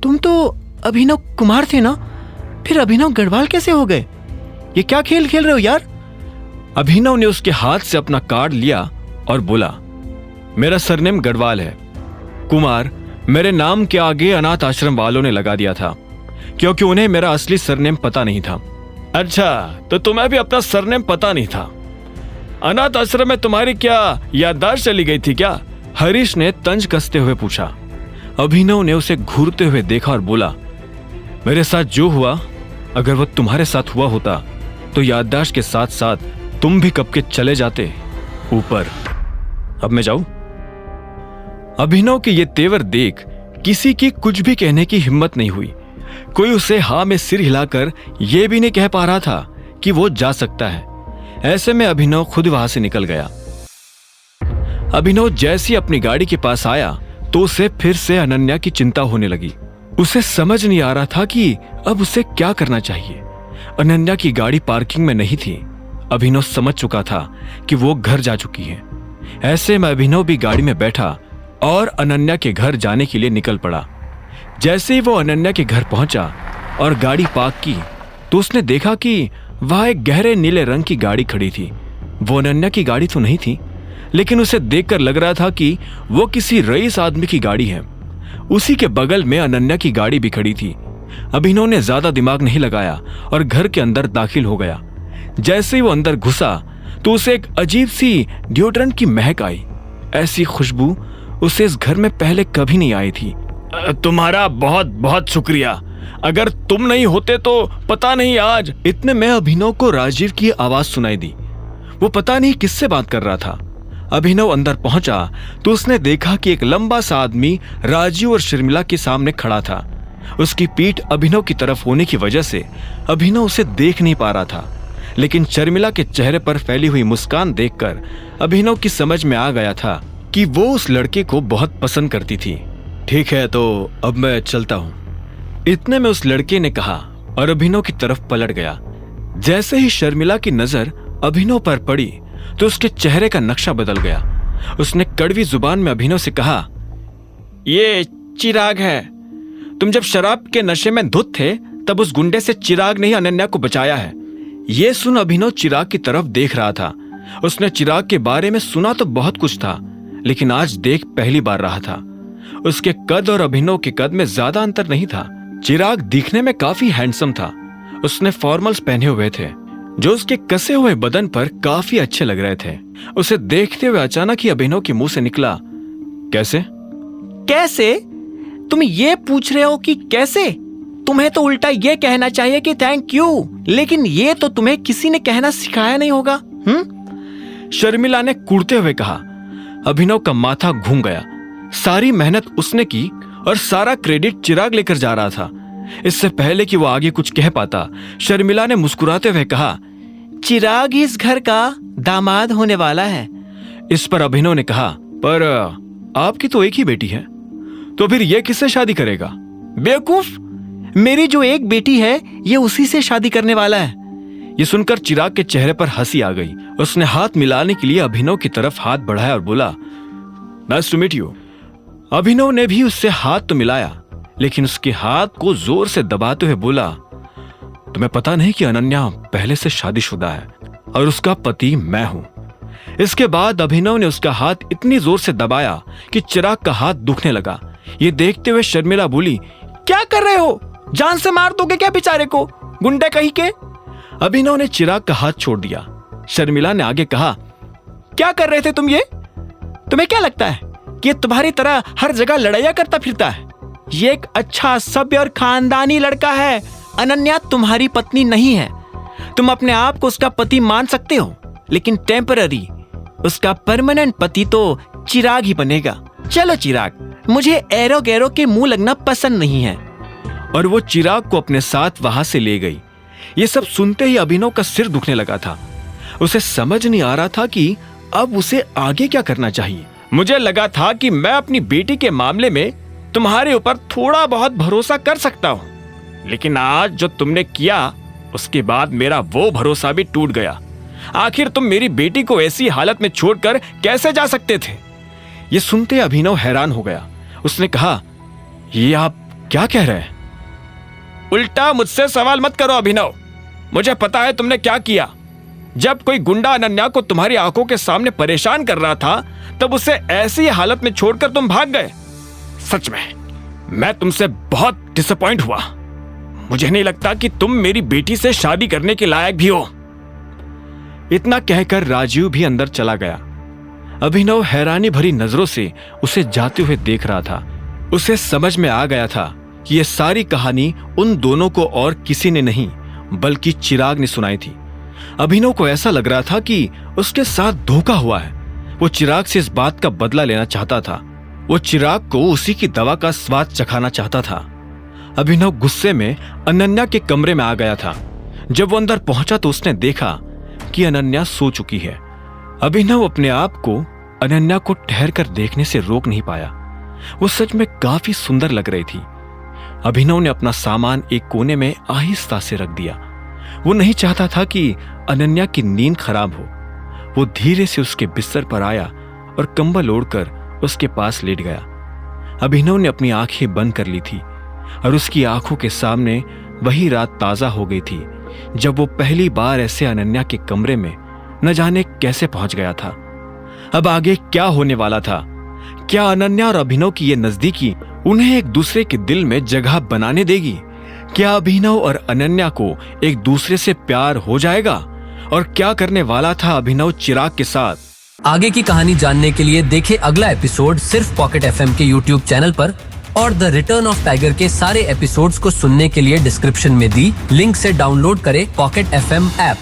तुम तो अभिनव कुमार थे ना, फिर अभिनव गढ़वाल कैसे हो गए? ये क्या खेल खेल रहे हो यार? अभिनव ने उसके हाथ से अपना कार्ड लिया और बोला, मेरा सरनेम गढ़वाल है। कुमार मेरे नाम के आगे अनाथ आश्रम वालों ने लगा दिया था, क्योंकि उन्हें मेरा असली सरनेम पता नहीं था। अच्छा, तो तुम्हें भी अपना सरनेम पता नहीं था? अनाथ आश्रम में तुम्हारी क्या याददाश्त चली गई थी क्या? हरीश ने तंज कसते हुए पूछा। अभिनव ने उसे घूरते हुए देखा और बोला, मेरे साथ जो हुआ, अगर वो तुम्हारे साथ हुआ होता तो याददाश्त के साथ साथ तुम भी कब के चले जाते ऊपर। अब मैं जाऊं? अभिनव के ये तेवर देख किसी की कुछ भी कहने की हिम्मत नहीं हुई। कोई उसे हाँ में सिर हिलाकर यह भी नहीं कह पा रहा था कि वो जा सकता है। ऐसे में अभिनव खुद वहां से निकल गया। अभिनव जैसे ही अपनी गाड़ी के पास आया तो उसे फिर से अनन्या की चिंता होने लगी। उसे समझ नहीं आ रहा था कि अब उसे क्या करना चाहिए। अनन्या की गाड़ी पार्किंग में नहीं थी। अभिनव समझ चुका था कि वो घर जा चुकी है। ऐसे में अभिनव भी गाड़ी में बैठा और अनन्या के घर जाने के लिए निकल पड़ा। जैसे ही वो अनन्या के घर पहुंचा और गाड़ी पार्क की तो उसने देखा कि वहां एक गहरे नीले रंग की गाड़ी खड़ी थी। वो अनन्या की गाड़ी तो नहीं थी, लेकिन उसे देखकर लग रहा था कि वो किसी रईस आदमी की गाड़ी है। उसी के बगल में अनन्या की गाड़ी भी खड़ी थी। अभिनव ने ज्यादा दिमाग नहीं लगाया और घर के अंदर दाखिल हो गया। जैसे ही वो अंदर घुसा तो उसे एक अजीब सी डिओड्रेंट की महक आई। ऐसी खुशबू उसे इस घर में पहले कभी नहीं आई थी। तुम्हारा बहुत बहुत शुक्रिया, अगर तुम नहीं होते तो पता नहीं आज। इतने में अभिनव को राजीव की आवाज सुनाई दी। वो पता नहीं किससे बात कर रहा था। अभिनव अंदर पहुंचा तो उसने देखा कि एक लंबा सा आदमी राजीव और शर्मिला के सामने खड़ा था। उसकी पीठ अभिनव की तरफ होने की वजह से अभिनव उसे देख नहीं पा रहा था, लेकिन शर्मिला के चेहरे पर फैली हुई मुस्कान देखकर अभिनव की समझ में आ गया था कि वो उस लड़के को बहुत पसंद करती थी। ठीक है, तो अब मैं चलता हूं, इतने में उस लड़के ने कहा और अभिनव की तरफ पलट गया। जैसे ही शर्मिला की नजर अभिनव पर पड़ी तो उसके चेहरे का नक्शा बदल गया। उसने कड़वी जुबान में अभिनव से कहा, ये चिराग है। तुम जब शराब के नशे में धुत थे तब उस गुंडे से चिराग ने ही अनन्या को बचाया है। ये सुन अभिनव चिराग की तरफ देख रहा था। उसने चिराग के बारे में सुना तो बहुत कुछ था, लेकिन आज देख पहली बार रहा था। उसके कद और अभिनव के कद में ज्यादा अंतर नहीं था। चिराग दिखने में काफी हैंडसम था। उसने फॉर्मल्स पहने हुए थे जो उसके कसे हुए बदन पर काफी अच्छे लग रहे थे। उसे देखते हुए अचानक ही अभिनव के मुंह से निकला, कैसे? कैसे? तुम ये पूछ रहे हो कि कैसे? तुम्हें तो उल्टा ये कहना चाहिए कि थैंक यू, लेकिन ये तो तुम्हें किसी ने कहना सिखाया नहीं होगा। शर्मिला ने कुड़ते हुए कहा। अभिनव का माथा घूम गया। सारी मेहनत उसने की और सारा क्रेडिट चिराग लेकर जा रहा था। इससे पहले कि वो आगे कुछ कह पाता, शर्मिला ने मुस्कुराते हुए कहा, चिराग इस घर का दामाद होने वाला है। इस पर अभिनव ने कहा, पर आपकी तो एक ही बेटी है, तो फिर ये किससे शादी करेगा? बेवकूफ, मेरी जो एक बेटी है ये उसी से शादी करने वाला है। ये सुनकर चिराग के चेहरे पर हंसी आ गई। उसने हाथ मिलाने के लिए अभिनव की तरफ हाथ बढ़ाया और बोला, नाइस टू मीट यू। अभिनव ने भी उससे हाथ तो मिलाया, लेकिन उसके हाथ को जोर से दबाते हुए बोला, तुम्हें पता नहीं कि अनन्या पहले से शादीशुदा है और उसका पति मैं हूं। इसके बाद अभिनव ने उसका हाथ इतनी जोर से दबाया कि चिराग का हाथ दुखने लगा। ये देखते हुए शर्मिला बोली, क्या कर रहे हो? जान से मार दोगे क्या बेचारे को, गुंडे कहीं के? अभिनव ने चिराग का हाथ छोड़ दिया। शर्मिला ने आगे कहा, क्या कर रहे थे तुम ये? तुम्हें क्या लगता है कि ये तुम्हारी तरह हर जगह लड़ाइयां करता फिरता है? ये एक अच्छा सभ्य और खानदानी लड़का है। अनन्या तुम्हारी पत्नी नहीं है। तुम अपने आप को उसका पति मान सकते हो, लेकिन टेम्पररी उसका परमानेंट पति तो चिराग ही बनेगा। चलो चिराग, मुझे एरो गैरो के मुंह लगना पसंद नहीं है। और वो चिराग को अपने साथ वहां से ले गई। ये सब सुनते ही अभिनव का सिर दुखने लगा था। उसे समझ नहीं आ रहा था कि अब उसे आगे क्या करना चाहिए। मुझे लगा था कि मैं अपनी बेटी के मामले में तुम्हारे ऊपर थोड़ा बहुत भरोसा कर सकता हूं, लेकिन आज जो तुमने किया उसके बाद मेरा वो भरोसा भी टूट गया। आखिर तुम मेरी बेटी को ऐसी हालत में छोड़कर कैसे जा सकते थे? ये सुनते अभिनव हैरान हो गया। उसने कहा, ये आप क्या कह रहे हैं? उल्टा मुझसे सवाल मत करो अभिनव। मुझे पता है तुमने क्या किया। जब कोई गुंडा अनन्या को तुम्हारी आंखों के सामने परेशान कर रहा था, तब उसे ऐसी हालत में छोड़कर तुम भाग गए। सच में मैं तुमसे बहुत डिसअपॉइंट हुआ। मुझे नहीं लगता कि तुम मेरी बेटी से शादी करने के लायक भी हो। इतना कहकर राजीव भी अंदर चला गया। अभिनव हैरानी भरी नजरों से उसे जाते हुए देख रहा था। उसे समझ में आ गया था कि यह सारी कहानी उन दोनों को और किसी ने नहीं बल्कि चिराग ने सुनाई थी। अभिनव को ऐसा लग रहा था कि उसके साथ धोखा हुआ है। वो चिराग से इस बात का बदला लेना चाहता था। वो चिराग को उसी की दवा का स्वाद चखाना चाहता था। अभिनव गुस्से में अनन्या के कमरे में आ गया था। जब वो अंदर पहुंचा तो उसने देखा कि अनन्या सो चुकी है। अभिनव अपने आप को अनन्या को ठहर कर देखने से रोक नहीं पाया। वो सच में काफी सुंदर लग रही थी। अभिनव ने अपना सामान एक कोने में आहिस्ता से रख दिया। वो नहीं चाहता था कि अनन्या की नींद खराब हो। वो धीरे से उसके बिस्तर पर आया और कंबल ओढ़कर उसके पास लेट गया। अभिनव ने अपनी आंखें बंद कर ली थी और उसकी आंखों के सामने वही रात ताजा हो गई थी जब वो पहली बार ऐसे अनन्या के कमरे में न जाने कैसे पहुंच गया था। अब आगे क्या होने वाला था? क्या अनन्या और अभिनव की ये नजदीकी उन्हें एक दूसरे के दिल में जगह बनाने देगी? क्या अभिनव और अनन्या को एक दूसरे से प्यार हो जाएगा? और क्या करने वाला था अभिनव चिराग के साथ? आगे की कहानी जानने के लिए देखें अगला एपिसोड सिर्फ पॉकेट एफएम के यूट्यूब चैनल पर, और द रिटर्न ऑफ टाइगर के सारे एपिसोड्स को सुनने के लिए डिस्क्रिप्शन में दी लिंक से डाउनलोड करें पॉकेट एफएम ऐप।